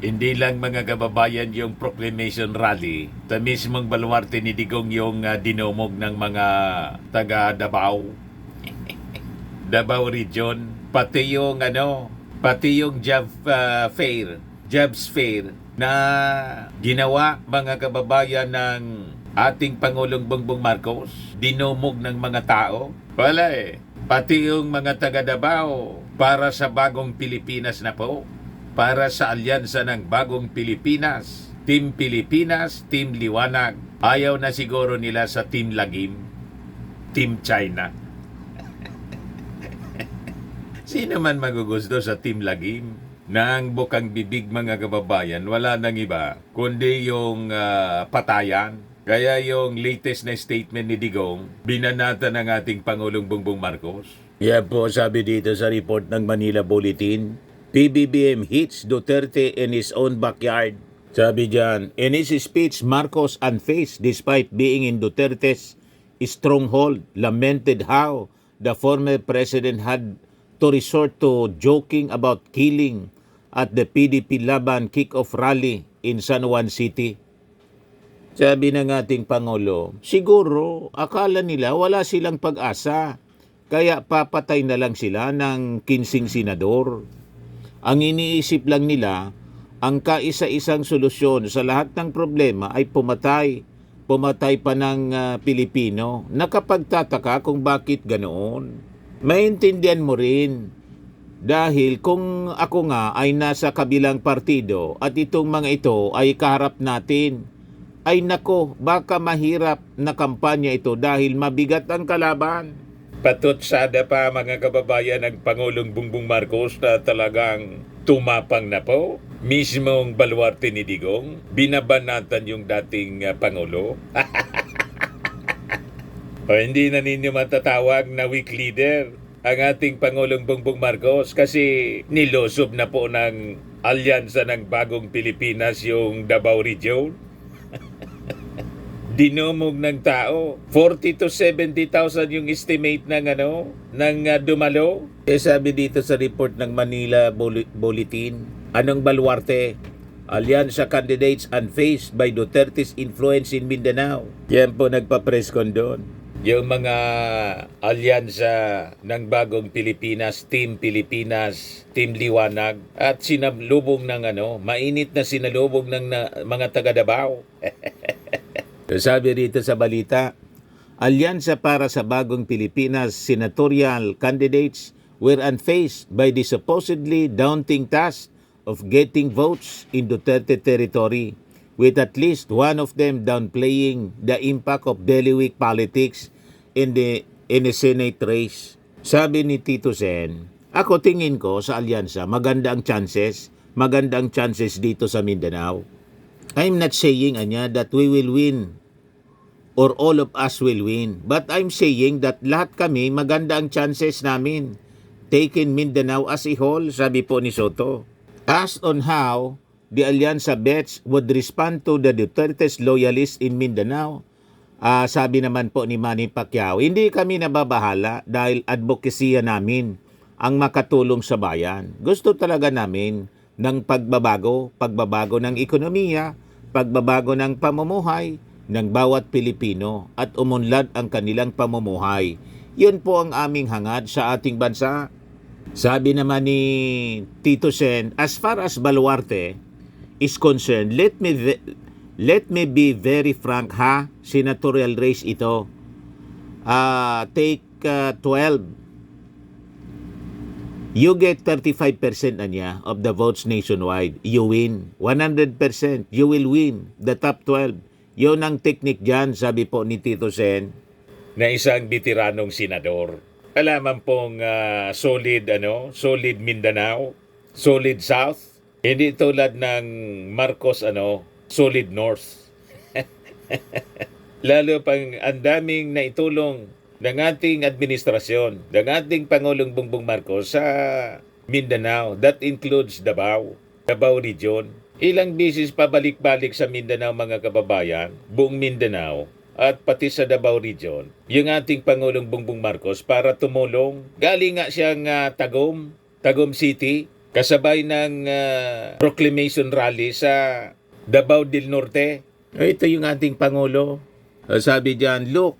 Hindi lang mga kababayan yung proclamation rally, sa mismong baluarte ni Digong yung dinomog ng mga taga Davao, Davao Region, pati yung jobs fair na ginawa mga kababayan ng ating Pangulong Bongbong Marcos, dinomog ng mga tao. Wala eh. Pati yung mga taga Davao para sa bagong Pilipinas na po, para sa alyansa ng bagong Pilipinas, Team Pilipinas, Team Liwanag. Ayaw na siguro nila sa Team Lagim, Team China. Sino man magugusto sa Team Lagim? Nang bukang bibig mga kababayan, wala nang iba, kundi yung patayan. Kaya yung latest na statement ni Digong, binanata ng ating Pangulong Bongbong Marcos. Yan po sabi dito sa report ng Manila Bulletin, PBBM hits Duterte in his own backyard. Sabi dyan, in his speech, Marcos unfazed despite being in Duterte's stronghold, lamented how the former president had to resort to joking about killing at the PDP Laban kick-off rally in San Juan City. Sabi ng ating Pangulo, siguro akala nila wala silang pag-asa, kaya papatay na lang sila ng 15 senador. Ang iniisip lang nila, ang kaisa-isang solusyon sa lahat ng problema ay pumatay. Pumatay pa ng Pilipino. Nakapagtataka kung bakit ganoon. Maintindihan mo rin. Dahil kung ako nga ay nasa kabilang partido at itong mga ito ay kaharap natin, ay nako, baka mahirap na kampanya ito dahil mabigat ang kalaban. Patutsada pa mga kababayan ng Pangulong Bongbong Marcos na talagang tumapang na po. Mismong baluarte ni Digong, binabanatan yung dating Pangulo. O hindi na ninyo matatawag na weak leader ang ating Pangulong Bongbong Marcos kasi nilosob na po ng alyansa ng bagong Pilipinas yung Davao Region. Dinomog ng tao. 40 to 70,000 yung estimate ng dumalo. Sabi dito sa report ng Manila Bulletin, anong baluarte? Alyansa candidates unfazed by Duterte's influence in Mindanao. Yan po nagpa-press con doon. Yung mga alyansa ng bagong Pilipinas, Team Pilipinas, Team Liwanag, at sinalubong ng mainit na sinalubong ng mga taga Davao. Sabi rito sa balita, alyansa para sa bagong Pilipinas senatorial candidates were unfazed by the supposedly daunting task of getting votes in Duterte territory, with at least one of them downplaying the impact of bailiwick politics in the Senate race. Sabi ni Tito Sen, ako tingin ko sa alyansa maganda ang chances dito sa Mindanao. I'm not saying that we will win or all of us will win. But I'm saying that lahat kami maganda ang chances namin. Taking Mindanao as a whole, sabi po ni Soto. Asked on how the Alyansa bets would respond to the Duterte's loyalists in Mindanao, sabi naman po ni Manny Pacquiao, hindi kami nababahala dahil advocacy namin ang makatulong sa bayan. Gusto talaga namin ng pagbabago ng ekonomiya, pagbabago ng pamumuhay ng bawat Pilipino at umunlad ang kanilang pamumuhay. Yun po ang aming hangad sa ating bansa. Sabi naman ni Tito Sen, as far as Baluarte is concerned, let me be very frank senatorial race ito. Take 12. You get 35% na niya of the votes nationwide. You win. 100%. You will win the top 12. Yun ang teknik dyan, sabi po ni Tito Sen, na isang bitiranong senador. Alaman pong solid Mindanao, solid South, hindi tulad ng Marcos solid North. Lalo pang ang daming naitulong ng ating administrasyon, ng ating Pangulong Bongbong Marcos sa Mindanao. That includes Davao Region. Ilang bisis pabalik-balik sa Mindanao mga kababayan, buong Mindanao, at pati sa Davao Region, yung ating Pangulong Bongbong Marcos para tumulong. Galing nga siyang Tagum City, kasabay ng proclamation rally sa Davao del Norte. Ito yung ating Pangulo. Sabi diyan, look,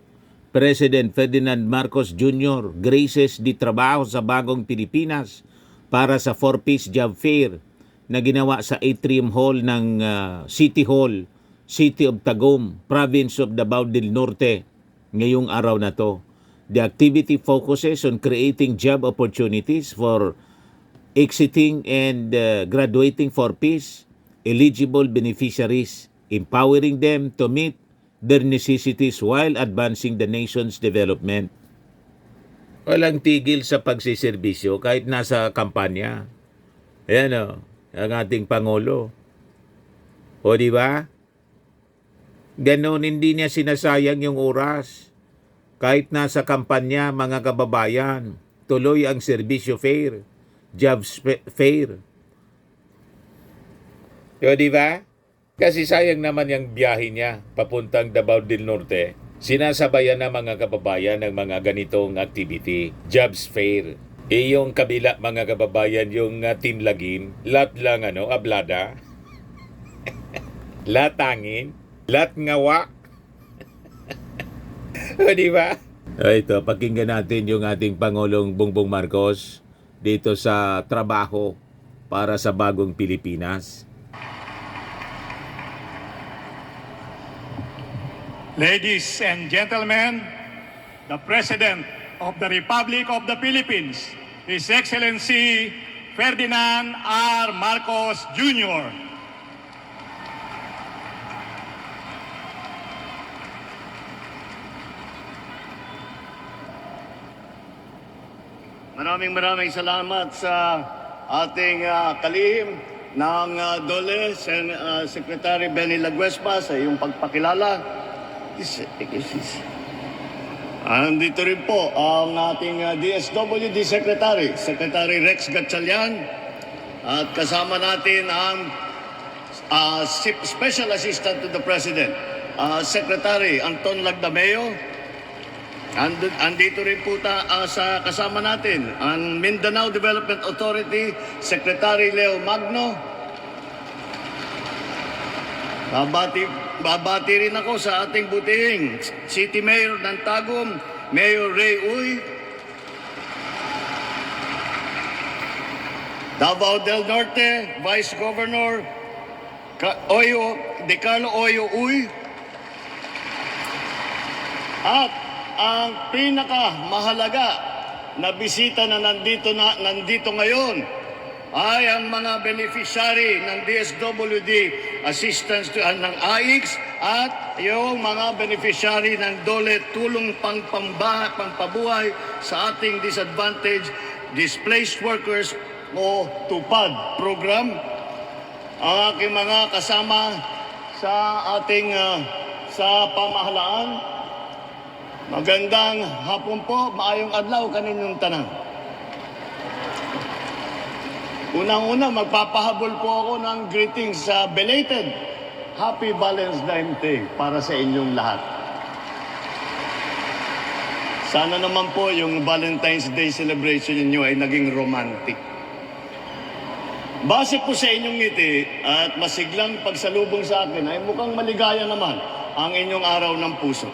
President Ferdinand Marcos Jr. graces di trabaho sa bagong Pilipinas para sa 4-piece job fair na ginawa sa Atrium Hall ng City Hall, City of Tagum, Province of Davao del Norte ngayong araw na to. The activity focuses on creating job opportunities for exiting and graduating 4-piece eligible beneficiaries, empowering them to meet their necessities while advancing the nation's development. Walang tigil sa pagsiservisyo kahit nasa kampanya. Ayan o, ang ating Pangulo. O di ba? Ganon, hindi niya sinasayang yung oras. Kahit nasa kampanya, mga kababayan, tuloy ang serbisyo fair, jobs fair. O di ba? Kasi sayang naman yung biyahe niya papuntang Davao del Norte. Sinasabayan na mga kababayan ng mga ganitong activity, jobs fair. Yung kabila mga kababayan, yung Team Lagim, lahat lang ablada, lahat tangin, lahat ngawa. O di ba? Ito, pakinggan natin yung ating Pangulong Bongbong Marcos dito sa trabaho para sa bagong Pilipinas. Ladies and gentlemen, the President of the Republic of the Philippines, His Excellency Ferdinand R. Marcos Jr. Maraming salamat sa ating kalihim ng DOLE, Secretary Benny Laguespa, sa iyong pagpakilala. Andito rin po ang ating DSWD Secretary, Secretary Rex Gatchalian, at kasama natin ang Special Assistant to the President, Secretary Anton Lagdameo. Andito rin po sa kasama natin ang Mindanao Development Authority, Secretary Leo Magno. Babati rin ako sa ating butihing City Mayor ng Tagum, Mayor Ray Uy, Davao del Norte, Vice Governor De Carlo Oyo Uy, at ang pinakamahalaga na bisita na nandito ngayon ay ang mga beneficiary ng DSWD assistance ng AIX at yung mga beneficiary ng DOLE tulong pangpabuhay sa ating disadvantaged displaced workers o TUPAD program. Ang aking mga kasama sa ating sa pamahalaan, magandang hapon po, maayong adlaw kaninyong tanan. Unang-una, magpapahabol po ako ng greetings sa belated Happy Valentine's Day para sa inyong lahat. Sana naman po yung Valentine's Day celebration niyo ay naging romantic. Base po sa inyong ngiti at masiglang pagsalubong sa akin ay mukhang maligaya naman ang inyong araw ng puso.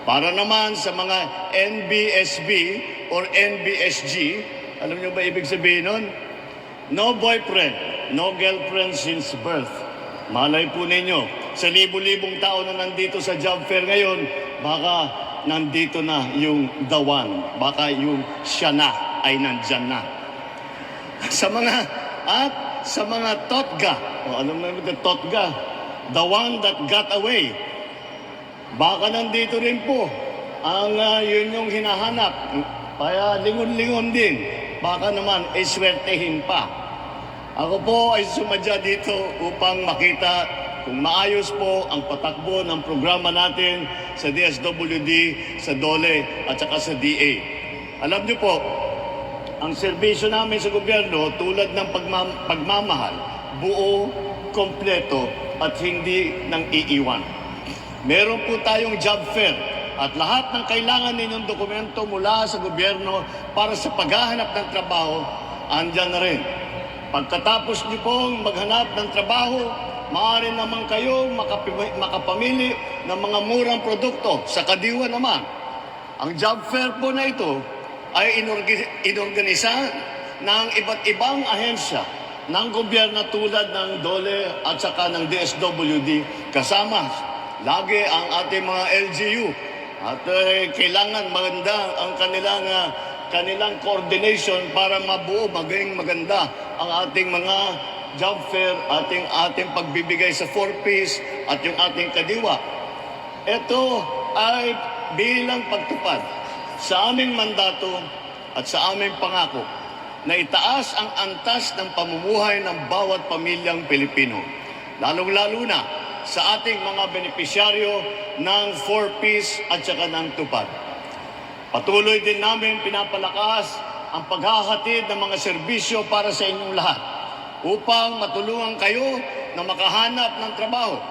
Para naman sa mga NBSB or NBSG, alam niyo ba ibig sabihin nun? No boyfriend, no girlfriend since birth. Malay po ninyo, sa libu-libong tao na nandito sa job fair ngayon, baka nandito na yung the one. Baka yung siya na ay nandyan na. Sa mga totga, alam mo yung totga, the one that got away. Baka nandito rin po ang yun yung hinahanap. Kaya lingon-lingon din. Baka naman ay swertehin pa. Ako po ay sumadya dito upang makita kung maayos po ang patakbo ng programa natin sa DSWD, sa DOLE at saka sa DA. Alam niyo po, ang serbisyo namin sa gobyerno tulad ng pagmamahal, buo, kompleto at hindi nang iiwan. Meron po tayong job fair at lahat ng kailangan ninyong dokumento mula sa gobyerno para sa paghahanap ng trabaho, andyan na rin. Pagkatapos niyo pong maghanap ng trabaho, maaari naman kayong makapamili ng mga murang produkto. Sa kadiwa naman, ang job fair po na ito ay inorganisa ng iba't ibang ahensya ng gobyerno tulad ng DOLE at saka ng DSWD. Kasama lagi ang ating mga LGU. At kailangan maganda ang kanilang coordination para mabuo, maging maganda ang ating mga job fair, ating pagbibigay sa 4Ps at yung ating kadiwa. Ito ay bilang pagtupad sa aming mandato at sa aming pangako na itaas ang antas ng pamumuhay ng bawat pamilyang Pilipino, lalong-lalo na sa ating mga benepisyaryo ng 4Ps at saka ng tupad. Patuloy din namin pinapalakas ang paghahatid ng mga serbisyo para sa inyong lahat upang matulungan kayo na makahanap ng trabaho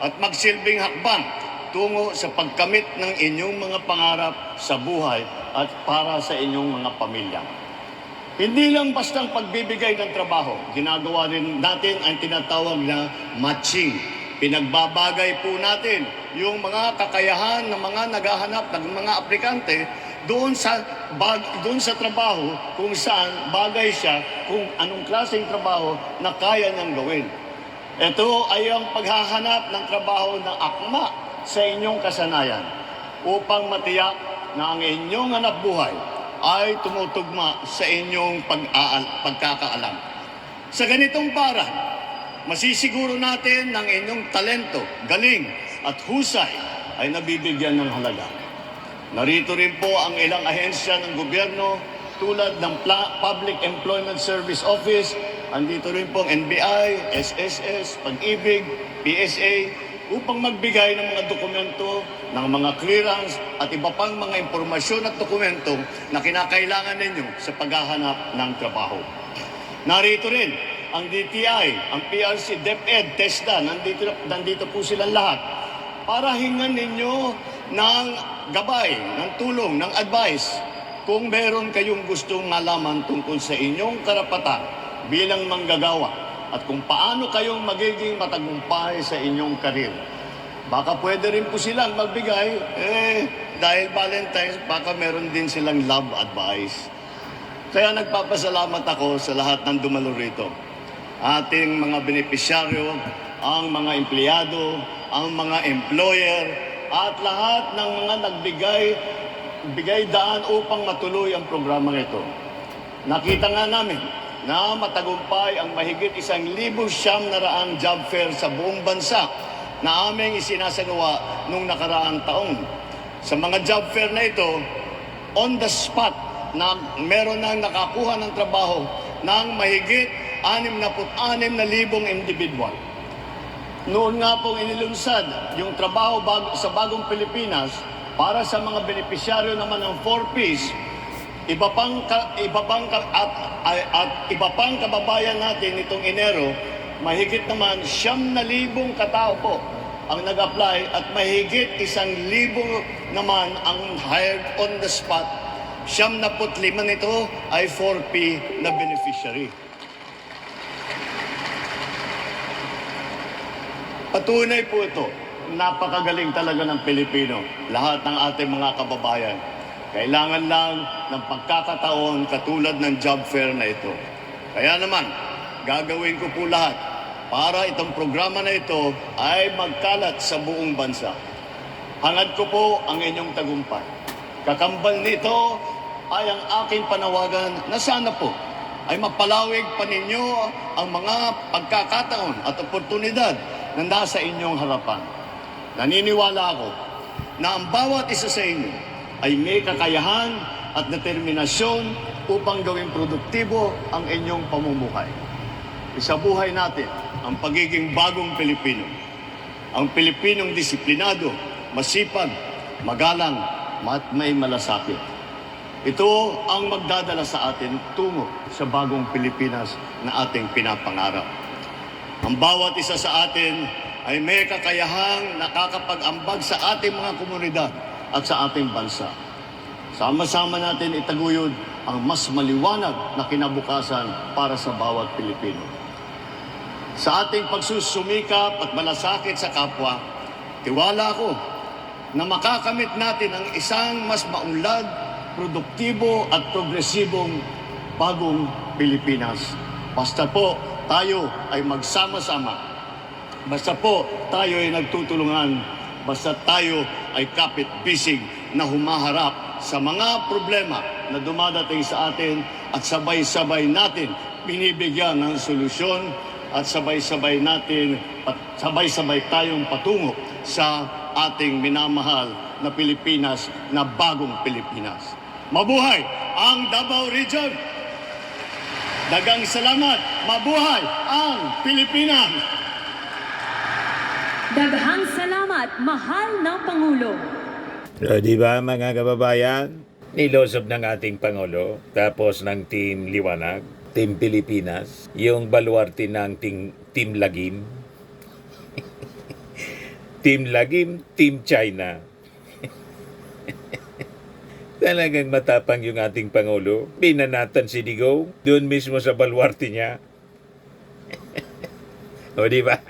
at magsilbing hakbang tungo sa pagkamit ng inyong mga pangarap sa buhay at para sa inyong mga pamilya. Hindi lang bastang pagbibigay ng trabaho, ginagawa rin natin ang tinatawag na matching. Pinagbabagay po natin yung mga kakayahan ng mga naghahanap ng mga aplikante doon sa trabaho kung saan bagay siya, kung anong klaseng trabaho na kaya niyang gawin. Ito ay ang paghahanap ng trabaho na akma sa inyong kasanayan upang matiyak na ang inyong hanap buhay ay tumutugma sa inyong pagkakaalam. Sa ganitong paraan, masisiguro natin ng inyong talento, galing at husay ay nabibigyan ng halaga. Narito rin po ang ilang ahensya ng gobyerno tulad ng Public Employment Service Office, andito rin po ang NBI, SSS, Pag-ibig, PSA, upang magbigay ng mga dokumento, ng mga clearance at iba pang mga impormasyon at dokumento na kinakailangan ninyo sa paghahanap ng trabaho. Narito rin ang DTI, ang PRC, DepEd, TESDA, nandito po silang lahat para hingan ninyo ng gabay, ng tulong, ng advice kung meron kayong gustong malaman tungkol sa inyong karapatan bilang manggagawa at kung paano kayong magiging matagumpay sa inyong karir. Baka pwede rin po silang magbigay, dahil Valentine's, baka meron din silang love advice. Kaya nagpapasalamat ako sa lahat ng dumalo rito. Ating mga benepisyaryo, ang mga empleyado, ang mga employer, at lahat ng mga nagbigay daan upang matuloy ang programa ito. Nakita nga namin na matagumpay ang mahigit 1,900 job fair sa buong bansa na aming isinasagawa nung nakaraang taon. Sa mga job fair na ito, on the spot, na meron nang nakakuha ng trabaho ng mahigit 66,000 individual. Noon nga pong inilunsad yung trabaho sa bagong Pilipinas para sa mga benepisyaryo naman ng 4Ps, iba pang kababayan natin nitong Enero, mahigit naman 9,000 katao po ang nag-apply at mahigit 1,000 naman ang hired on the spot. 75 nito ay 4P na beneficiary. Patunay po ito, napakagaling talaga ng Pilipino, lahat ng ating mga kababayan. Kailangan lang ng pagkakataon katulad ng job fair na ito. Kaya naman, gagawin ko po lahat para itong programa na ito ay magkalat sa buong bansa. Hangad ko po ang inyong tagumpay. Kakambal nito ay ang aking panawagan na sana po ay mapalawig pa ninyo ang mga pagkakataon at oportunidad na nasa inyong harapan. Naniniwala ako na ang bawat isa sa inyo ay may kakayahan at determinasyon upang gawing produktibo ang inyong pamumuhay. Isabuhay natin ang pagiging bagong Pilipino. Ang Pilipinong disiplinado, masipag, magalang, at may malasakit. Ito ang magdadala sa atin tungo sa bagong Pilipinas na ating pinapangarap. Ang bawat isa sa atin ay may kakayahang nakakapag-ambag sa ating mga komunidad at sa ating bansa. Sama-sama natin itaguyod ang mas maliwanag na kinabukasan para sa bawat Pilipino. Sa ating pagsusumikap at malasakit sa kapwa, tiwala ko na makakamit natin ang isang mas maunlad, produktibo at progresibong bagong Pilipinas. Basta po tayo ay magsama-sama. Basta po tayo ay nagtutulungan. Basta tayo ay kapit-bisig na humaharap sa mga problema na dumadating sa atin at sabay-sabay natin binibigyan ng solusyon at sabay-sabay tayong patungo sa ating minamahal na Pilipinas, na bagong Pilipinas. Mabuhay ang Davao Region! Dagang salamat! Mabuhay ang Pilipinas! Daghang salamat, mahal na Pangulo. So, di ba mga kababayan? Nilosob ng ating Pangulo, tapos ng Team Liwanag, Team Pilipinas, yung baluarte ng Team Lagim, Team Lagim, Team China. Talagang matapang yung ating Pangulo. Binanatan si Digong doon mismo sa baluarte niya. O di ba?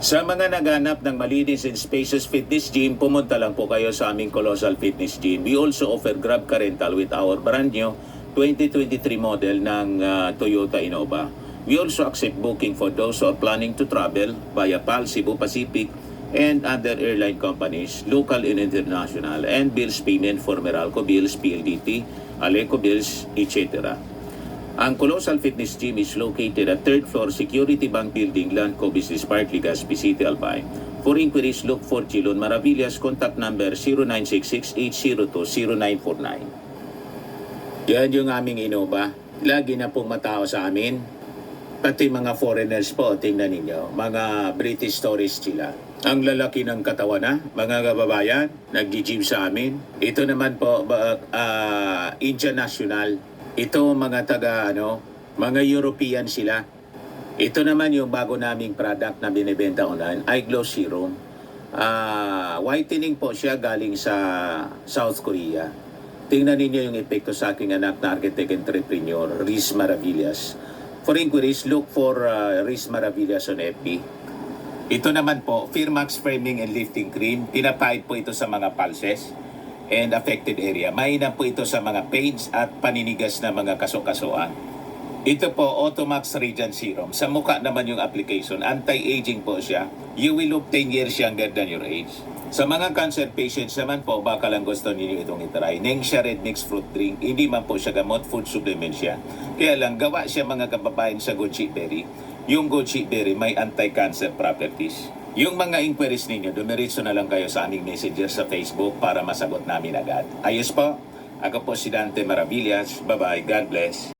Sa mga naghanap ng malinis and spacious fitness gym, pumunta lang po kayo sa aming Colossal Fitness Gym. We also offer Grab Car Rental with our brand new 2023 model ng Toyota Innova. We also accept booking for those who are planning to travel via PAL, Cebu Pacific, and other airline companies, local and international, and bills payment for Meralco Bills, PLDT, Aleco Bills, etc. Ang Colossal Fitness Gym is located at 3rd floor Security Bank Building, Landco Business Park, Legazpi City, Albay. For inquiries, look for Chilon Maravillas. Contact number 0966-802-0949. Yan yung aming Innova. Lagi na pong matao sa amin. Pati mga foreigners po, tingnan ninyo. Mga British tourists sila. Ang lalaki ng katawan na, mga kababayan, nag-gym sa amin. Ito naman po, Indian National. Ito mga mga European sila. Ito naman yung bago naming product na binibenta online, iGlow Serum. Whitening po siya galing sa South Korea. Tingnan ninyo yung epekto sa aking anak na architect entrepreneur, Riz Maravillas. For inquiries, look for Riz Maravillas on FB. Ito naman po, Firmax Framing and Lifting Cream. Pinapahid po ito sa mga pulses and affected area. Mainam po ito sa mga pains at paninigas na mga kaso-kasuan. Ito po, Automax Radiant Serum. Sa mukha naman yung application. Anti-aging po siya. You will look 10 years younger than your age. Sa mga cancer patients naman po, baka lang gusto ninyo itong itry. Nengxia Red Mix Fruit Drink. Hindi man po siya gamot, food supplement siya. Kaya lang, gawa siya mga kababayan sa goji berry. Yung goji berry may anti-cancer properties. Yung mga inquiries ninyo, dumiritso na lang kayo sa aming messenger sa Facebook para masagot namin agad. Ayos po. Ako po si Dante Maravillas. Bye-bye. God bless.